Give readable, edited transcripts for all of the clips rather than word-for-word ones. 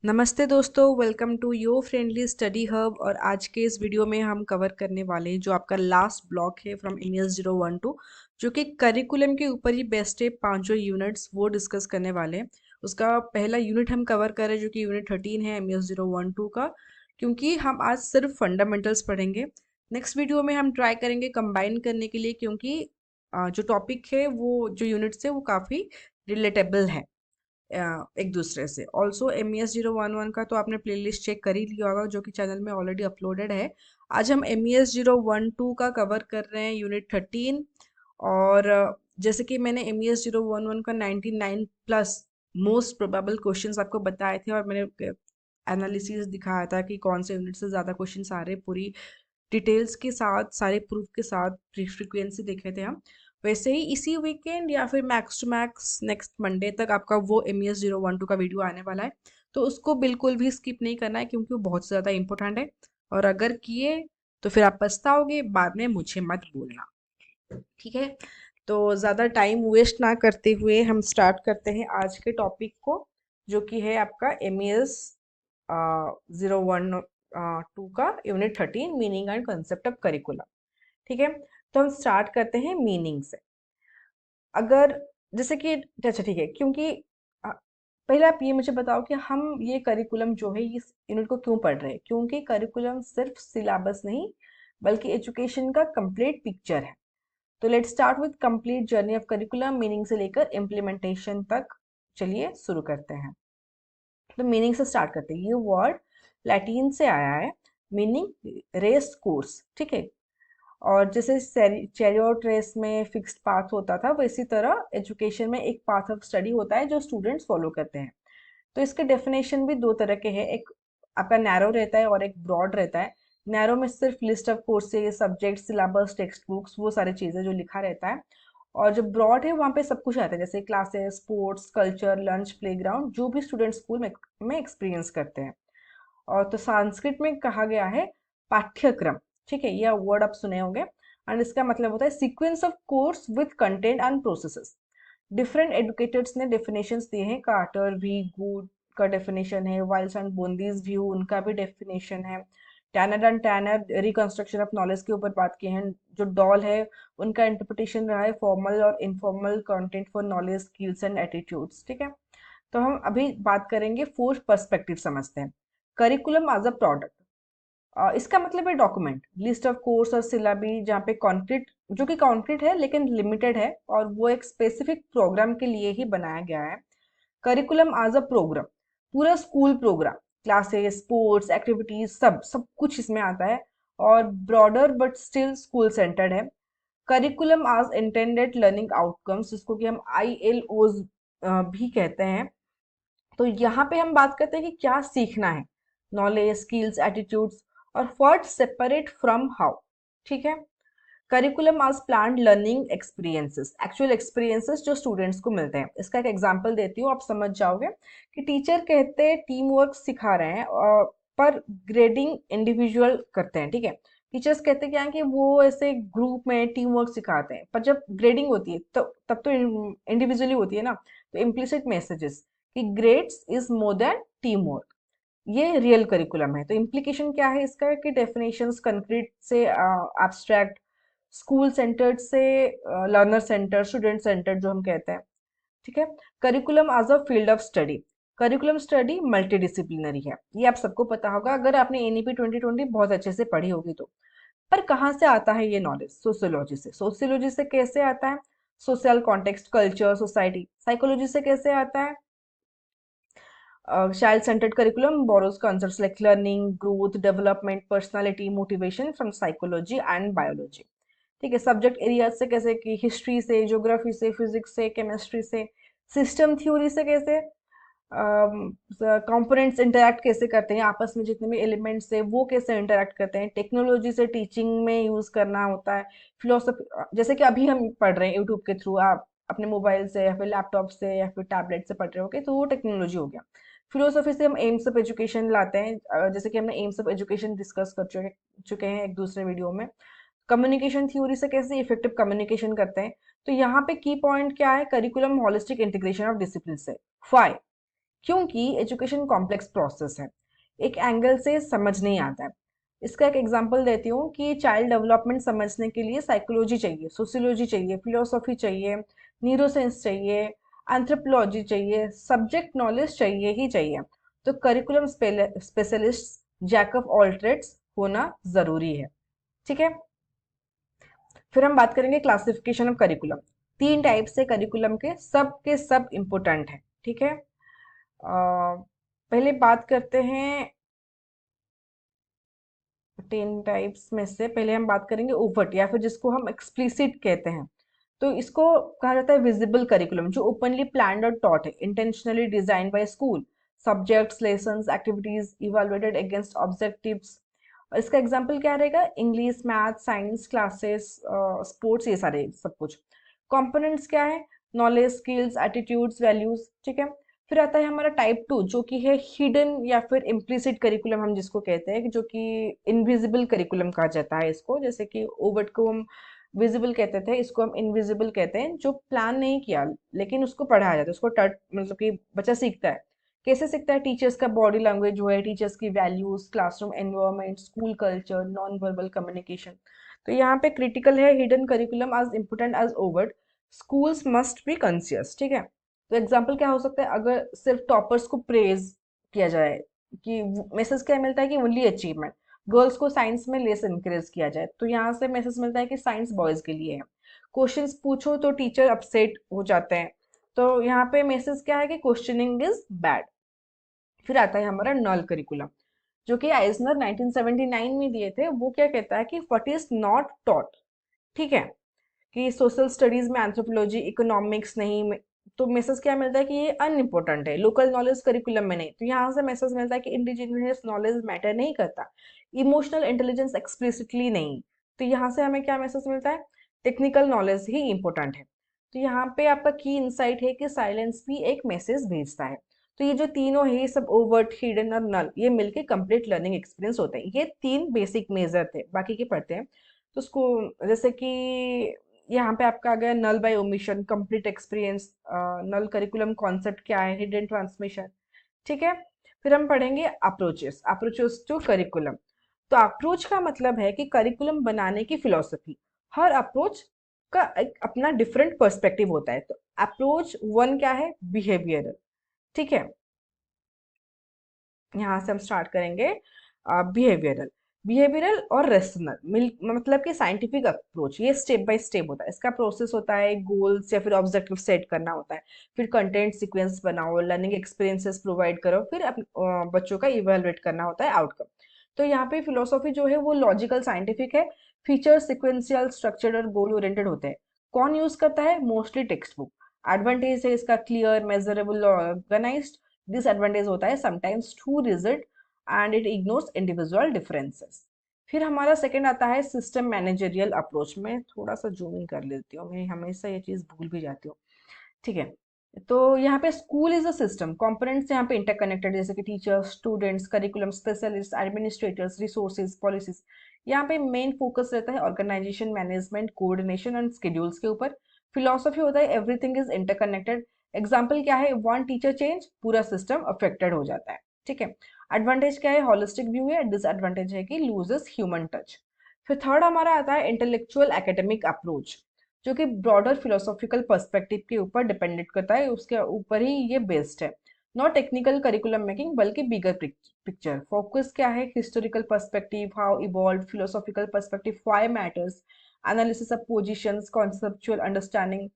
नमस्ते दोस्तों, welcome to your friendly study hub. और आज के इस वीडियो में हम कवर करने वाले हैं जो आपका लास्ट ब्लॉक है फ्रॉम MES 012, जो कि करिकुलम के ऊपर ही बेस्ट है। पांचों यूनिट्स वो डिस्कस करने वाले हैं। उसका पहला यूनिट हम कवर कर रहे हैं जो कि यूनिट 13 है MES 012 का, क्योंकि हम आज सिर्फ फंडामेंटल्स पढ़ेंगे। नेक्स्ट वीडियो में हम ट्राई करेंगे कंबाइन करने के लिए, क्योंकि जो टॉपिक है वो जो यूनिट्स है वो काफ़ी रिलेटेबल है एक दूसरे से। ऑल्सो MES 011 का तो आपने प्लेलिस्ट चेक कर ही लिया होगा जो कि चैनल में ऑलरेडी अपलोडेड है। आज हम MES 012 का कवर कर रहे हैं, यूनिट 13। और जैसे कि मैंने MES 011 का 99 प्लस मोस्ट प्रोबेबल क्वेश्चंस आपको बताए थे, और मैंने एनालिसिस दिखाया था कि कौन से यूनिट से ज़्यादा क्वेश्चंस आ रहे, पूरी डिटेल्स के साथ, सारे प्रूफ के साथ, फ्रीक्वेंसी देखे थे हम। वैसे ही इसी वीकेंड या फिर max to max next Monday तक आपका वो MES 012 का वीडियो आने वाला है। तो उसको बिल्कुल भी स्किप नहीं करना है, क्योंकि वो बहुत ज़्यादा इंपॉर्टेंट है। और अगर किए तो फिर आप पछताओगे बाद में, मुझे मत बोलना। ठीक है, तो ज़्यादा टाइम वेस्ट ना करते हुए हम स्टार्ट करते हैं आज के टॉपिक को, जो कि है आपका MES 012 का unit 13, meaning and concept of curriculum. ठीक है, तो हम स्टार्ट करते हैं मीनिंग से। अगर जैसे कि अच्छा ठीक है, क्योंकि अ, पहले आप ये मुझे बताओ कि हम ये करिकुलम जो है इस यूनिट को क्यों पढ़ रहे हैं। क्योंकि करिकुलम सिर्फ सिलेबस नहीं, बल्कि एजुकेशन का कंप्लीट पिक्चर है। तो let's start with complete journey of curriculum, meaning से लेकर इम्प्लीमेंटेशन तक। चलिए शुरू करते हैं। तो मीनिंग से स्टार्ट करते हैं। ये वर्ड लैटिन से आया है, मीनिंग रेस कोर्स। ठीक है, और जैसे चैरियट रेस में फिक्स्ड पाथ होता था, वैसी तरह एजुकेशन में एक पाथ ऑफ स्टडी होता है जो स्टूडेंट्स फॉलो करते हैं। तो इसके डेफिनेशन भी दो तरह के हैं, एक आपका नैरो रहता है और एक ब्रॉड रहता है। नैरो में सिर्फ list of courses, subject, syllabus, text books, वो सारी चीज़ें जो लिखा रहता है। और जो ब्रॉड है वहाँ पे सब कुछ आता है, जैसे classes, sports, culture, lunch, playground, जो भी स्टूडेंट स्कूल में एक्सपीरियंस करते हैं। और तो संस्कृत में कहा गया है पाठ्यक्रम। ठीक है, यह वर्ड आप सुने होंगे, एंड इसका मतलब होता है sequence of course with content and processes. Different educators ने डेफिनेशंस दिए हैं। कार्टर भी गुड का डेफिनेशन है, वाइल्स एंड बोंदीज व्यू उनका भी डेफिनेशन है। Tenor and tenor reconstruction of knowledge के ऊपर बात की है। जो डॉल है उनका इंटरप्रिटेशन रहा है फॉर्मल और informal content for knowledge, skills and attitudes. ठीक है, तो हम अभी बात करेंगे फोर्थ पर्सपेक्टिव समझते हैं। करिकुलम एज अ प्रोडक्ट, इसका मतलब है डॉक्यूमेंट, लिस्ट ऑफ कोर्स और सिलेबी, जहाँ पे कॉन्क्रीट, जो कि कॉन्क्रीट है लेकिन लिमिटेड है, और वो एक स्पेसिफिक प्रोग्राम के लिए ही बनाया गया है। करिकुलम एज अ प्रोग्राम, पूरा school programme, classes, sports, activities, सब सब कुछ इसमें आता है। और broader but still school centred है। Curriculum as intended learning outcomes, जिसको कि हम ILOs भी कहते हैं। तो यहाँ पे हम बात करते हैं कि क्या सीखना है, नॉलेज, स्किल्स, एटीट्यूड्स, और व्हाट सेपरेट फ्रॉम हाउ। ठीक है, करिकुलम आज plan learning experiences, actual experiences जो स्टूडेंट्स को मिलते हैं। इसका एक एग्जांपल देती हूँ, आप समझ जाओगे कि टीचर कहते हैं टीम वर्क सिखा रहे हैं, पर ग्रेडिंग इंडिविजुअल करते हैं। ठीक है, टीचर्स कहते हैं क्या कि वो ऐसे ग्रुप में टीम वर्क सिखाते हैं, पर जब ग्रेडिंग होती है तो तब तो इंडिविजुअली होती है ना। तो इम्प्लिसिट मैसेजेस कि grades is more than team work, ये रियल करिकुलम है। तो इम्प्लीकेशन क्या है इसका कि डेफिनेशंस कंक्रीट से एब्स्ट्रैक्ट, स्कूल सेंटर्ड से लर्नर सेंटर, स्टूडेंट सेंटर जो हम कहते हैं। ठीक है, curriculum as a field of study, curriculum study multidisciplinary है, ये आप सबको पता होगा अगर आपने NEP 2020 बहुत अच्छे से पढ़ी होगी तो। पर कहाँ से आता है ये नॉलेज? सोशियोलॉजी से। सोशियोलॉजी से कैसे आता है? Social context, culture, society. Psychology से कैसे आता है? Child centered curriculum borrows concepts like learning, growth, development, personality, motivation from psychology and biology. ठीक है, सब्जेक्ट एरिया से कैसे कि हिस्ट्री से, ज्योग्राफी से, फिजिक्स से, केमिस्ट्री से। सिस्टम थ्योरी से कैसे कंपोनेंट्स इंटरैक्ट कैसे करते हैं आपस में, जितने भी एलिमेंट्स है वो कैसे इंटरैक्ट करते हैं। टेक्नोलॉजी से टीचिंग में यूज करना होता है। फिलोसफी, जैसे कि अभी हम पढ़ रहे हैं यूट्यूब के थ्रू, आप अपने मोबाइल से या फिर लैपटॉप से या फिर टैबलेट से पढ़ रहे होगे, तो वो टेक्नोलॉजी हो गया। फिलोसफी से हम एम्स ऑफ एजुकेशन लाते हैं, जैसे कि हमने एम्स ऑफ एजुकेशन डिस्कस कर चुके हैं एक दूसरे वीडियो में। कम्युनिकेशन थ्योरी से कैसे इफेक्टिव कम्युनिकेशन करते हैं। तो यहाँ पे की पॉइंट क्या है? Curriculum holistic integration of discipline से। फाइव, क्योंकि एजुकेशन कॉम्प्लेक्स प्रोसेस है, एक एंगल से समझ नहीं आता है। इसका एक एग्जांपल देती हूँ कि चाइल्ड डेवलपमेंट समझने के लिए साइकोलॉजी चाहिए, सोशियोलॉजी चाहिए, फिलोसॉफी चाहिए, न्यूरोसाइंस चाहिए, एंथ्रोपोलॉजी चाहिए, सब्जेक्ट नॉलेज चाहिए ही चाहिए। तो curriculum specialist, jack of all trades होना ज़रूरी है। ठीक है, फिर हम बात करेंगे क्लासिफिकेशन ऑफ करिकुलम। 3 टाइप्स है करिकुलम के सब इम्पोर्टेंट हैं। ठीक है, पहले बात करते हैं 10 टाइप्स में से। पहले हम बात करेंगे ओवर्ट या फिर जिसको हम एक्सप्लिसिट कहते हैं। तो इसको कहा जाता है विजिबल करिकुलम, जो ओपनली प्लान्ड और टॉट है, intentionally design by school, subjects, lessons, activities evaluated against objectives. और इसका एग्जांपल क्या रहेगा? English, math, science classes, sports, ये सारे सब कुछ। कंपोनेंट्स क्या है? Knowledge, skills, attitudes, values. ठीक है, फिर आता है हमारा टाइप 2, जो कि है हिडन या फिर इम्प्लिसिट करिकुलम हम जिसको कहते हैं, जो कि इनविजिबल करिकुलम कहा जाता है इसको। जैसे कि ओवर्ट को हम विजिबल कहते थे, इसको हम इनविजिबल कहते हैं, जो प्लान नहीं किया लेकिन उसको पढ़ाया जाता है, उसको टच मतलब कि बच्चा सीखता है। कैसे सीखता है? टीचर्स का बॉडी लैंग्वेज जो है, टीचर्स की values, classroom environment, school culture, non verbal communication. तो यहाँ पे क्रिटिकल है hidden curriculum as important as overt, schools must be conscious. ठीक है, तो एग्जाम्पल क्या हो सकता है? अगर सिर्फ टॉपर्स को प्रेज किया जाए, कि मैसेज क्या मिलता है कि ओनली अचीवमेंट, गर्ल्स को साइंस में लेस इंकरेज किया जाए, तो यहाँ से मैसेज मिलता है कि साइंस बॉयज के लिए है। क्वेश्चंस पूछो तो टीचर अपसेट हो जाते हैं, तो यहाँ पे मैसेज क्या है कि क्वेश्चनिंग इज बैड। फिर आता है हमारा नल करिकुलम, जो कि आइजनर 1979 में दिए थे। वो क्या कहता है कि व्हाट इज नॉट टॉट। ठीक है, कि सोशल स्टडीज में एंथ्रोपोलॉजी, इकोनॉमिक्स नहीं तो मैसेज क्या मिलता है कि ये अनइम्पोर्टेंट है। लोकल नॉलेज करिकुलम में नहीं, तो यहाँ से मैसेज मिलता है कि इंडिजिनियस नॉलेज मैटर नहीं करता। इमोशनल इंटेलिजेंस एक्सप्लिसिटली नहीं, तो यहाँ से हमें क्या मैसेज मिलता है? टेक्निकल नॉलेज ही इंपॉर्टेंट है। तो यहाँ पे आपका की इंसाइट है कि साइलेंस भी एक मैसेज भेजता है। तो ये जो तीनों है, ये सब ओवर्ट, हिडन और नल, ये मिलके कंप्लीट लर्निंग एक्सपीरियंस होते हैं। ये 3 बेसिक मेजर थे, बाकी के पढ़ते हैं। तो उसको जैसे कि यहाँ पे आपका आ गया नल बाय ओमिशन, कंप्लीट एक्सपीरियंस, नल करिकुलम कॉन्सेप्ट क्या है, हिडन ट्रांसमिशन। ठीक है, फिर हम पढ़ेंगे अप्रोचेस, अप्रोचेस टू करिकुलम। तो अप्रोच का मतलब है कि करिकुलम बनाने की फिलॉसफी। हर अप्रोच का एक अपना डिफरेंट पर्सपेक्टिव होता है। तो अप्रोच 1 क्या है? बिहेवियरल। ठीक है, यहाँ से हम स्टार्ट करेंगे बिहेवियरल। बिहेवियरल और रेशनल मतलब कि साइंटिफिक अप्रोच, ये स्टेप बाय स्टेप होता है। इसका प्रोसेस होता है गोल्स या फिर ऑब्जेक्टिव सेट करना होता है, फिर कंटेंट सीक्वेंस बनाओ, लर्निंग एक्सपीरियंसेस प्रोवाइड करो, फिर बच्चों का इवेलुएट करना होता है आउटकम। तो यहाँ पे फिलोसॉफी जो है वो लॉजिकल साइंटिफिक है, फीचर सिक्वेंशियल स्ट्रक्चर्ड और गोल ओरिएंटेड होते हैं। कौन यूज करता है? Mostly text book. एडवांटेज है इसका क्लियर, मेजरेबल और ऑर्गेनाइज्ड। डिसएडवांटेज होता है sometimes too rigid and it ignores individual differences. फिर हमारा सेकंड आता है सिस्टम मैनेजरियल अप्रोच। में थोड़ा सा जूम इन कर लेती हूँ, मैं हमेशा ये चीज़ भूल भी जाती हूँ। ठीक है, तो यहाँ पे school is a system, components यहाँ पे इंटरकनेक्टेड, जैसे कि teachers, students, curriculum specialist, administrators, resources, policies. यहाँ पे मेन फोकस रहता है organisation, management, coordination and schedules के ऊपर। फिलोसफी होता है एवरीथिंग इज इंटरकनेक्टेड। एग्जाम्पल क्या है? वन टीचर चेंज, पूरा सिस्टम अफेक्टेड हो जाता है। ठीक है, एडवांटेज क्या है? होलिस्टिक व्यू है। डिसएडवांटेज है कि लूजेस ह्यूमन टच। फिर थर्ड हमारा आता है इंटेलेक्चुअल एकेडमिक अप्रोच, जो कि ब्रॉडर फिलोसॉफिकल पर्सपेक्टिव के ऊपर डिपेंडेंट करता है, उसके ऊपर ही ये बेस्ड है। नॉट टेक्निकल करिकुलम मेकिंग बल्कि बिगर पिक्चर। फोकस क्या है? Historical perspective, how evolve, philosophical perspective, why matters, analysis of positions, conceptual understanding.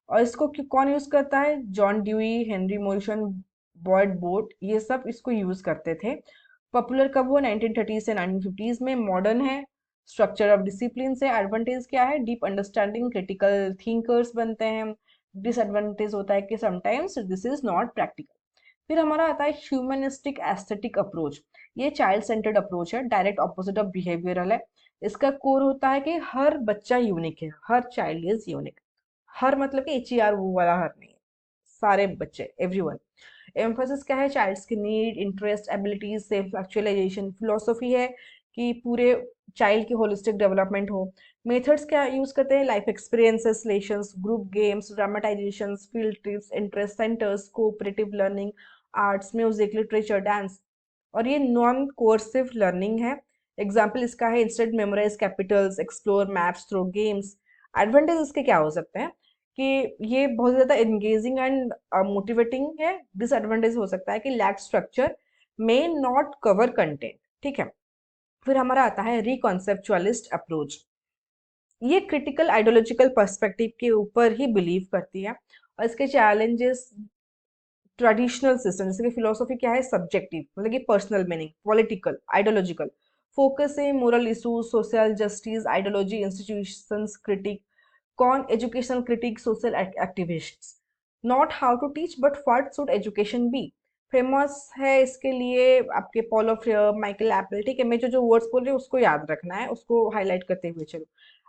और इसको कौन यूज करता है? John Dewey, Henry Morrison, Boyd Bode, ये सब इसको यूज करते थे। पॉपुलर कब हुआ? 1930 से 1950 में। मॉडर्न है, स्ट्रक्चर ऑफ डिसिप्लिन से। एडवांटेज क्या है? डीप अंडरस्टैंडिंग, क्रिटिकल थिंकर्स बनते हैं। डिसएडवांटेज होता है कि sometimes this is not practical. फिर हमारा आता है ह्यूमनिस्टिक एस्थेटिक अप्रोच। ये चाइल्ड सेंटर्ड अप्रोच है, डायरेक्ट ऑपोजिट ऑफ बिहेवियरल है। इसका कोर होता है कि हर बच्चा यूनिक है, हर चाइल्ड इज यूनिक। हर मतलब कि HER वो वाला हर नहीं है, सारे बच्चे, एवरीवन। एम्फोसिस क्या है? चाइल्ड्स की need, interest, abilities, self actualisation. Philosophy है कि पूरे चाइल्ड की होलिस्टिक डेवलपमेंट हो। मेथड्स क्या यूज करते हैं? Life experiences, lessons, group games, dramatisations, field trips, interest centres, cooperative learning, arts, music, literature, dance. और ये नॉन कोर्सिव लर्निंग है। एग्जाम्पल इसका है instant memorise capitals, explore maps through games. Advantage इसके क्या हो सकते हैं कि ये बहुत ज़्यादा एंगेजिंग एंड मोटिवेटिंग है। डिसएडवांटेज हो सकता है कि lack structure, may not cover content. ठीक है। फिर हमारा आता है रिकॉन्सेप्चुअलिस्ट अप्रोच। ये क्रिटिकल आइडियोलॉजिकल पर्सपेक्टिव के ऊपर ही बिलीव करती है, और इसके चैलेंजेस ट्रेडिशनल सिस्टम, जैसे कि फिलोसफी क्या है, सब्जेक्टिव, मतलब कि personal meaning, political, ideological, focus है moral issues, social justice, ideology, institutions critique, कौन educational critic, social activists. Not how to teach but what should education be. Famous है इसके लिए आपके पॉल ऑफ माइकल एप्पल। ठीक है, मैं जो जो वर्ड्स बोल रही हूँ उसको याद रखना है, उसको हाईलाइट करते हुए चलो।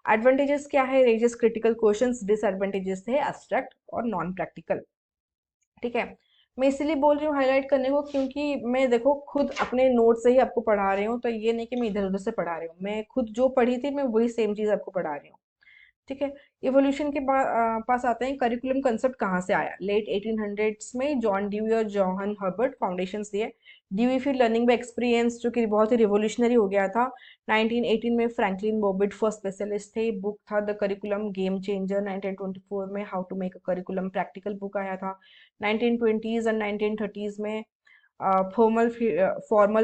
एडवांटेजेस क्या है, रेजेस क्रिटिकल क्वेश्चंस। डिसएडवांटेजेस है एब्स्ट्रैक्ट और नॉन प्रैक्टिकल। ठीक है। मैं इसीलिए बोल रही हूँ हाईलाइट करने को, क्योंकि मैं देखो खुद अपने नोट से ही आपको पढ़ा रही हूँ, तो ये नहीं कि मैं इधर उधर से पढ़ा रही हूँ, मैं खुद जो पढ़ी थी मैं वही सेम चीज़ आपको पढ़ा रही हूँ। ठीक है। इवोल्यूशन के पास आते हैं। करिकुलम कंसेप्ट कहाँ से आया, लेट 1800s में जॉन ड्यूई और जॉन हर्बर्ट फाउंडेशंस दिए। ड्यूई फिर लर्निंग बाय एक्सपीरियंस, जो कि बहुत ही रिवोल्यूशनरी हो गया था। 1918 में फ्रैंकलिन बॉबिट फर्स्ट स्पेशलिस्ट थे। बुक था द करिकुलम गेम चेंजर। 1924 में how to make a curriculum practical book आया था। 1920s एंड 1930s में फॉर्मल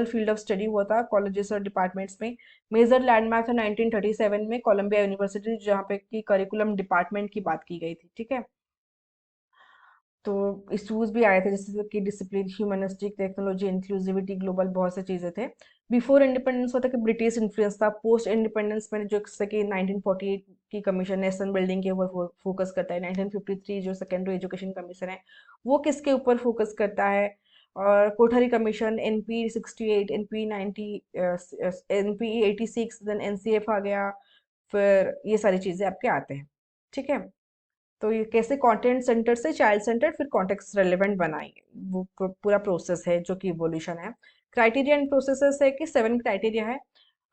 फील्ड ऑफ स्टडी हुआ था कॉलेजेस और डिपार्टमेंट्स में। मेजर लैंडमार्क था 1937 में कोलंबिया यूनिवर्सिटी, जहाँ पे की करिकुलम डिपार्टमेंट की बात की गई थी। ठीक है। तो इशूज भी आए थे जैसे कि discipline, humanistic, technology, inclusivity, global, बहुत से चीज़ें थे। बिफोर इंडिपेंडेंस होता कि ब्रिटिश इन्फ्लुएंस था। पोस्ट इंडिपेंडेंस में जो जैसे कि 1948 की कमीशन नेशन बिल्डिंग के ऊपर फोकस करता है। 1953 जो सेकेंडरी एजुकेशन कमीशन है वो किसके ऊपर फोकस करता है। और Kothari commission, NP 68, NP 90, NP 86, then NCF आ गया। फिर ये सारी चीज़ें आपके आते हैं। ठीक है। तो ये कैसे कंटेंट सेंटर से चाइल्ड सेंटर फिर कॉन्टेक्स्ट रेलेवेंट बनाएंगे, वो पूरा प्रोसेस है जो कि इवोल्यूशन है। क्राइटेरिया एंड प्रोसेसेस है कि 7 क्राइटेरिया है।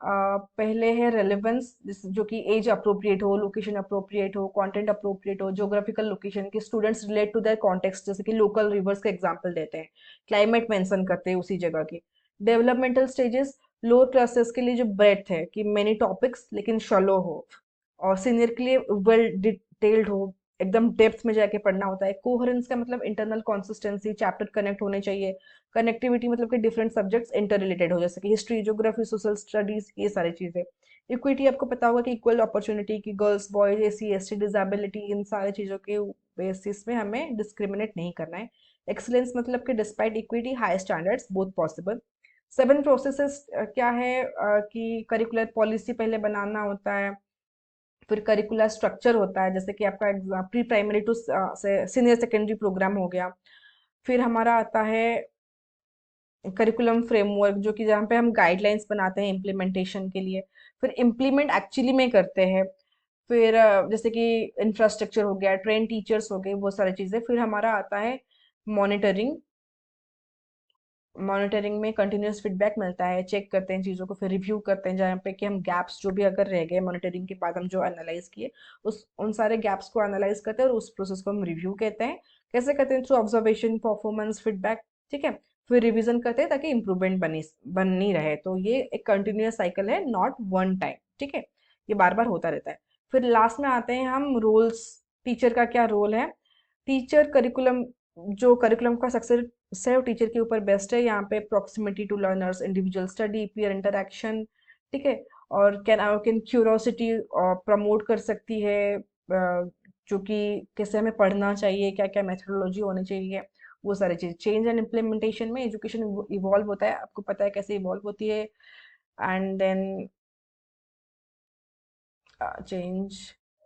पहले है रेलेवेंस, जो कि एज अप्रोप्रिएट हो, लोकेशन अप्रोप्रिएट हो, कंटेंट अप्रोप्रिएट हो, ज्योग्राफिकल लोकेशन की students relate to their context, जैसे कि लोकल रिवर्स का एग्जांपल देते हैं, क्लाइमेट मेंशन करते हैं उसी जगह की। डेवलपमेंटल स्टेजेस, लोअर क्लासेस के लिए जो ब्रेथ है कि मेनी टॉपिक्स लेकिन शलो हो, और सीनियर के लिए वेल डिटेल्ड हो, एकदम डेप्थ में जाके पढ़ना होता है। कोहेरेंस का मतलब इंटरनल कंसिस्टेंसी, चैप्टर कनेक्ट होने चाहिए। कनेक्टिविटी मतलब कि डिफरेंट सब्जेक्ट्स इंटर रिलेटेड हो, जैसे कि हिस्ट्री, ज्योग्राफी, सोशल स्टडीज, ये सारी चीजें। इक्विटी आपको पता होगा कि इक्वल अपॉर्चुनिटी की girls boys, SC ST, disability, इन सारी चीजों के बेसिस में हमें डिस्क्रिमिनेट नहीं करना है। एक्सलेंस मतलब कि despite equity high standards both possible. 7 processes क्या है कि करिकुलर पॉलिसी पहले बनाना होता है। फिर करिकुलर स्ट्रक्चर होता है, जैसे कि आपका exam pre primary to senior secondary programme हो गया। फिर हमारा आता है करिकुलम फ्रेमवर्क, जो कि जहाँ पे हम गाइडलाइंस बनाते हैं इम्प्लीमेंटेशन के लिए, फिर इम्प्लीमेंट एक्चुअली में करते हैं। फिर जैसे कि इंफ्रास्ट्रक्चर हो गया, ट्रेन टीचर्स हो गए, वो सारी चीज़ें। फिर हमारा आता है मॉनिटरिंग। मॉनिटरिंग में कंटिन्यूस फीडबैक मिलता है, चेक करते हैं चीज़ों को, फिर रिव्यू करते हैं जहाँ पे कि हम गैप्स जो भी अगर रह गए मॉनिटरिंग के बाद हम जो एनालाइज किए, उस उन सारे गैप्स को एनालाइज करते हैं, और उस प्रोसेस को हम रिव्यू कहते हैं। कैसे करते हैं, थ्रू ऑब्जर्वेशन, परफॉर्मेंस, फीडबैक। ठीक है। फिर रिवीजन करते हैं ताकि इंप्रूवमेंट बनी रहे। तो ये एक कंटिन्यूस साइकिल है, नॉट वन टाइम। ठीक है। ये बार बार होता रहता है। फिर लास्ट में आते हैं हम रोल्स। टीचर का क्या रोल है। टीचर करिकुलम, जो करिकुलम का सक्सेस है वो टीचर के ऊपर बेस्ट है। यहाँ पे proximity to learners, individual study, peer interaction. ठीक है। और कैन क्यूरोसिटी प्रमोट कर सकती है, जो कि कैसे हमें पढ़ना चाहिए, क्या क्या मेथोडोलॉजी होनी चाहिए, वो सारी चीज़। चेंज एंड इम्प्लीमेंटेशन में एजुकेशन इवॉल्व होता है, आपको पता है कैसे इवॉल्व होती है। And then change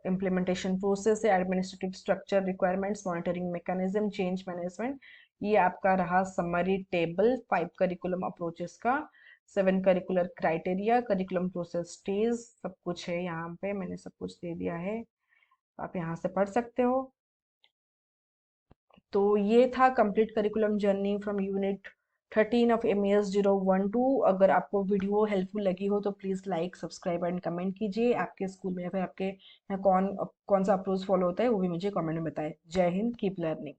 implementation process, administrative structure, requirements, monitoring mechanism, change management. ये आपका रहा समरी टेबल 5 करिकुलम अप्रोचेस का। 7 curricular criteria, curriculum process stage, सब कुछ है यहाँ पे, मैंने सब कुछ दे दिया है, आप यहाँ से पढ़ सकते हो। तो ये था complete curriculum journey from unit 13 of MES 012। अगर आपको वीडियो हेल्पफुल लगी हो तो please like, subscribe and comment कीजिए। आपके स्कूल में या फिर आपके यहाँ कौन कौन सा अप्रोच फॉलो होता है वो भी मुझे कमेंट में बताएं। जय हिंद, कीप लर्निंग।